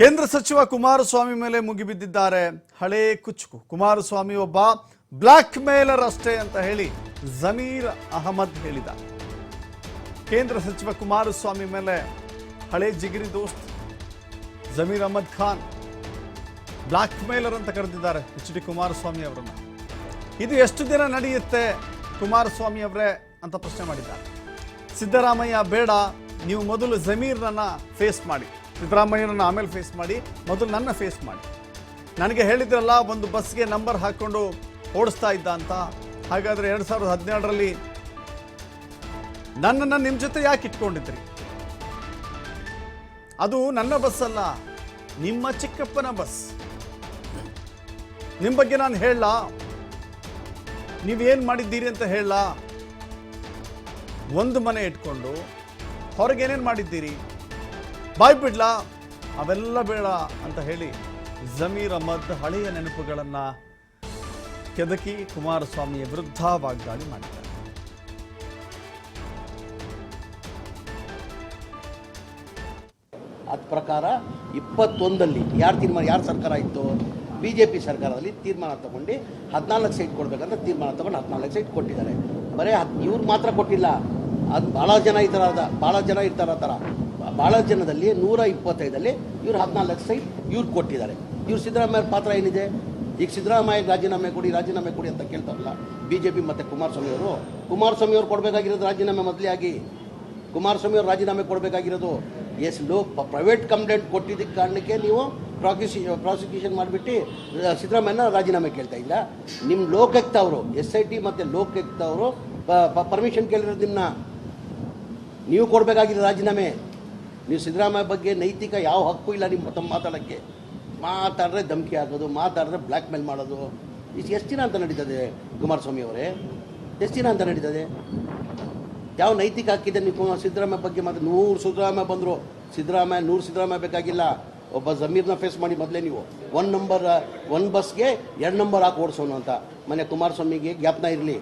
ಕೇಂದ್ರ ಸಚಿವ ಕುಮಾರಸ್ವಾಮಿ ಮೇಲೆ ಮುಗಿಬಿದ್ದಿದ್ದಾರೆ ಹಳೆ ಕುಚುಕು. ಕುಮಾರಸ್ವಾಮಿ ಒಬ್ಬ ಬ್ಲಾಕ್ ಮೇಲರ್ ಅಷ್ಟೇ ಅಂತ ಹೇಳಿ ಜಮೀರ್ ಅಹಮದ್ ಹೇಳಿದ. ಕೇಂದ್ರ ಸಚಿವ ಕುಮಾರಸ್ವಾಮಿ ಮೇಲೆ ಹಳೆ ಜಿಗಿರಿ ದೋಸ್ತ್ ಜಮೀರ್ ಅಹಮದ್ ಖಾನ್ ಬ್ಲಾಕ್ ಮೇಲರ್ ಅಂತ ಕರೆದಿದ್ದಾರೆ ಎಚ್ ಡಿ ಕುಮಾರಸ್ವಾಮಿ ಅವರನ್ನು. ಇದು ಎಷ್ಟು ದಿನ ನಡೆಯುತ್ತೆ ಕುಮಾರಸ್ವಾಮಿ ಅವರೇ ಅಂತ ಪ್ರಶ್ನೆ ಮಾಡಿದ್ದಾರೆ. ಸಿದ್ದರಾಮಯ್ಯ ಬೇಡ, ನೀವು ಮೊದಲು ಜಮೀರ್ನನ್ನ ಫೇಸ್ ಮಾಡಿ, ಸಿದ್ದರಾಮಯ್ಯನನ್ನು ಆಮೇಲೆ ಫೇಸ್ ಮಾಡಿ, ಮೊದಲು ನನ್ನ ಫೇಸ್ ಮಾಡಿ. ನನಗೆ ಹೇಳಿದ್ರಲ್ಲ ಒಂದು ಬಸ್ಗೆ ನಂಬರ್ ಹಾಕ್ಕೊಂಡು ಓಡಿಸ್ತಾ ಇದ್ದ ಅಂತ. ಹಾಗಾದರೆ 2017ರಲ್ಲಿ ನನ್ನನ್ನು ನಿಮ್ಮ ಜೊತೆ ಯಾಕೆ ಇಟ್ಕೊಂಡಿದ್ರಿ? ಅದು ನನ್ನ ಬಸ್ ಅಲ್ಲ, ನಿಮ್ಮ ಚಿಕ್ಕಪ್ಪನ ಬಸ್. ನಿಮ್ಮ ಬಗ್ಗೆ ನಾನು ಹೇಳಲ್ಲ, ನೀವೇನು ಮಾಡಿದ್ದೀರಿ ಅಂತ ಹೇಳಲ್ಲ. ಒಂದು ಮನೆ ಇಟ್ಕೊಂಡು ಹೊರಗೇನೇನು ಮಾಡಿದ್ದೀರಿ ಬಾಯ್ ಬಿಡ್ಲಾ, ಅವೆಲ್ಲ ಬೇಡ ಅಂತ ಹೇಳಿ ಜಮೀರ್ ಅಹಮದ್ ಹಳೆಯ ನೆನಪುಗಳನ್ನು ಕೆದಕಿ ಕುಮಾರಸ್ವಾಮಿಯ ವಿರುದ್ಧ ವಾಗ್ದಾಳಿ ಮಾಡಿದ್ದಾರೆ. ಅದ ಪ್ರಕಾರ 21ರಲ್ಲಿ ಯಾರು ಸರ್ಕಾರ ಇತ್ತು? BJP ಸರ್ಕಾರದಲ್ಲಿ ತೀರ್ಮಾನ ತಗೊಂಡು 14 ಸೀಟ್ ಕೊಡ್ಬೇಕಂತ ತೀರ್ಮಾನ ತಗೊಂಡು 14 ಸೀಟ್ ಕೊಟ್ಟಿದ್ದಾರೆ. ಬರೀ ಇವ್ರು ಮಾತ್ರ ಕೊಟ್ಟಿಲ್ಲ, ಅದು ಭಾಳ ಜನ ಇರ್ತಾರ ಆ ಥರ. ಭಾಳ ಜನದಲ್ಲಿ 125ರಲ್ಲಿ ಇವ್ರು 14 ಸೀಟ್ ಇವ್ರು ಕೊಟ್ಟಿದ್ದಾರೆ. ಇವ್ರು ಸಿದ್ದರಾಮಯ್ಯ ಪಾತ್ರ ಏನಿದೆ? ಈಗ ಸಿದ್ದರಾಮಯ್ಯ ರಾಜೀನಾಮೆ ಕೊಡಿ ಅಂತ ಕೇಳ್ತಾರಲ್ಲ BJP ಮತ್ತು ಕುಮಾರಸ್ವಾಮಿ ಅವರು ಕೊಡಬೇಕಾಗಿರೋದು ರಾಜೀನಾಮೆ ಮೊದಲೇ ಆಗಿ. ಕುಮಾರಸ್ವಾಮಿ ಅವರು ರಾಜೀನಾಮೆ ಕೊಡಬೇಕಾಗಿರೋದು. ಪ್ರೈವೇಟ್ ಕಂಪ್ಲೇಂಟ್ ಕೊಟ್ಟಿದ್ದಕ್ಕೆ ಕಾರಣಕ್ಕೆ ನೀವು ಪ್ರಾಸಿಕ್ಯೂಷನ್ ಮಾಡಿಬಿಟ್ಟು ಸಿದ್ದರಾಮಯ್ಯನ ರಾಜೀನಾಮೆ ಕೇಳ್ತಾ ಇಲ್ಲ. ನಿಮ್ಮ ಲೋಕಾಯುಕ್ತ ಅವರು SIT ಮತ್ತು ಲೋಕಾಯುಕ್ತ ಅವರು ಪರ್ಮಿಷನ್ ಕೇಳಿರೋದು ನಿಮ್ಮನ್ನ. ನೀವು ಕೊಡಬೇಕಾಗಿರೋ ರಾಜೀನಾಮೆ. ನೀವು ಸಿದ್ದರಾಮಯ್ಯ ಬಗ್ಗೆ ನೈತಿಕ ಯಾವ ಹಕ್ಕು ಇಲ್ಲ ನಿಮ್ಮ ತಮ್ಮ ಮಾತಾಡೋಕ್ಕೆ. ಮಾತಾಡಿದ್ರೆ ಧಮಕಿ ಹಾಕೋದು, ಮಾತಾಡಿದ್ರೆ ಬ್ಲ್ಯಾಕ್ ಮೇಲ್ ಮಾಡೋದು. ಎಷ್ಟು ದಿನ ಅಂತ ನಡೀತದೆ ಕುಮಾರಸ್ವಾಮಿ ಅವರೇ? ಎಷ್ಟು ದಿನ ಅಂತ ನಡೀತದೆ? ಯಾವ ನೈತಿಕ ಹಕ್ಕಿದೆ ನೀವು ಸಿದ್ದರಾಮಯ್ಯ ಬಗ್ಗೆ? ಮತ್ತು 100 ಸಿದ್ದರಾಮಯ್ಯ ಬಂದರು, 100 ಸಿದ್ದರಾಮಯ್ಯ ಬೇಕಾಗಿಲ್ಲ. ಒಬ್ಬ ಜಮೀರ್ನ ಫೇಸ್ ಮಾಡಿ ಮೊದಲೇ ನೀವು ಒಂದು ಬಸ್ಗೆ 2 ನಂಬರ್ ಹಾಕಿ ಓಡಿಸೋನು ಅಂತ. ಮನೆ ಕುಮಾರಸ್ವಾಮಿಗೆ ಜ್ಞಾನ ಇರಲಿ.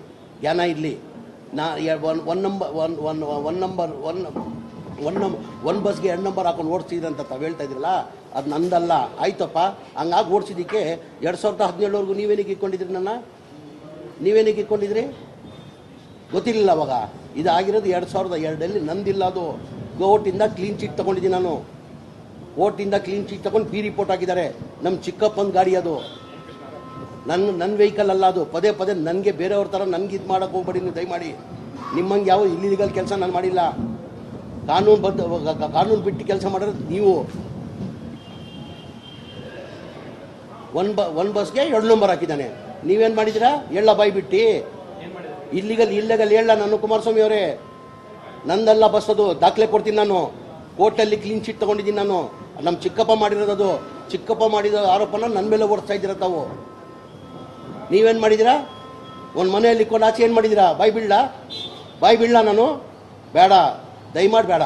ಒಂದು ಬಸ್ಗೆ 2 ನಂಬರ್ ಹಾಕೊಂಡು ಓಡಿಸಿದ್ರಿ ಅಂತ ತಾವು ಹೇಳ್ತಾ ಇದ್ರಲ್ಲ, ಅದು ನಂದಲ್ಲ. ಆಯ್ತಪ್ಪ, ಹಂಗಾಗಿ ಓಡಿಸಿದ್ದಕ್ಕೆ 2017ವರೆಗೂ ನೀವೇನಿಗೆ ಇಟ್ಕೊಂಡಿದ್ರಿ? ಗೊತ್ತಿರಲಿಲ್ಲ ಅವಾಗ. ಇದಾಗಿರೋದು 2002ರಲ್ಲಿ. ನಂದಿಲ್ಲ, ಅದು ಕೋರ್ಟಿಂದ ಕ್ಲೀನ್ ಚೀಟ್ ತೊಗೊಂಡಿದ್ದೀನಿ ನಾನು. ಕೋರ್ಟಿಂದ ಕ್ಲೀನ್ ಚೀಟ್ ತೊಗೊಂಡು ಬಿ ರಿಪೋರ್ಟ್ ಆಗಿದ್ದಾರೆ. ನಮ್ಮ ಚಿಕ್ಕಪ್ಪನ ಗಾಡಿ ಅದು, ನನ್ನ ವೆಹಿಕಲ್ ಅಲ್ಲ ಅದು. ಪದೇ ನನಗೆ ಬೇರೆಯವ್ರ ಥರ ನನಗೆ ಇದು ಮಾಡೋಕ್ಕೆ ಹೋಗ್ಬೇಡಿ ನೀವು ದಯಮಾಡಿ. ನಿಮ್ಮಂಗೆ ಯಾವ ಇಲ್ಲಿಗಲ್ ಕೆಲಸ ನಾನು ಮಾಡಿಲ್ಲ. ಕಾನೂನು ಬಿಟ್ಟು ಕೆಲಸ ಮಾಡೋದು ನೀವು. ಒಂದು ಬಸ್ಗೆ 2 ನಂಬರ್ ಹಾಕಿದ್ದಾನೆ. ನೀವೇನು ಮಾಡಿದ್ದೀರಾ? ಹೇಳ ಬಾಯಿ ಬಿಟ್ಟು. ಇಲ್ಲಿಗಲ್ ಹೇಳ ನಾನು ಕುಮಾರಸ್ವಾಮಿ ಅವರೇ, ನಂದಲ್ಲ ಬಸ್ ಅದು. ದಾಖಲೆ ಕೊಡ್ತೀನಿ ನಾನು. ಕೋರ್ಟಲ್ಲಿ ಕ್ಲೀನ್ ಚೀಟ್ ತೊಗೊಂಡಿದ್ದೀನಿ ನಾನು. ನಮ್ಮ ಚಿಕ್ಕಪ್ಪ ಮಾಡಿರೋದು ಅದು. ಚಿಕ್ಕಪ್ಪ ಮಾಡಿದ ಆರೋಪನ ನನ್ನ ಮೇಲೆ ಓಡಿಸ್ತಾ ಇದ್ದೀರ ತಾವು. ನೀವೇನು ಮಾಡಿದ್ದೀರಾ? ಒಂದು ಮನೆಯಲ್ಲಿ ಕೊಂಡು ಆಚೆ ಏನು ಮಾಡಿದ್ದೀರಾ? ಬಾಯ್ ಬಿಡ್ಲಾ ನಾನು? ಬೇಡ, ದಯಮಾಡಿ ಬೇಡ.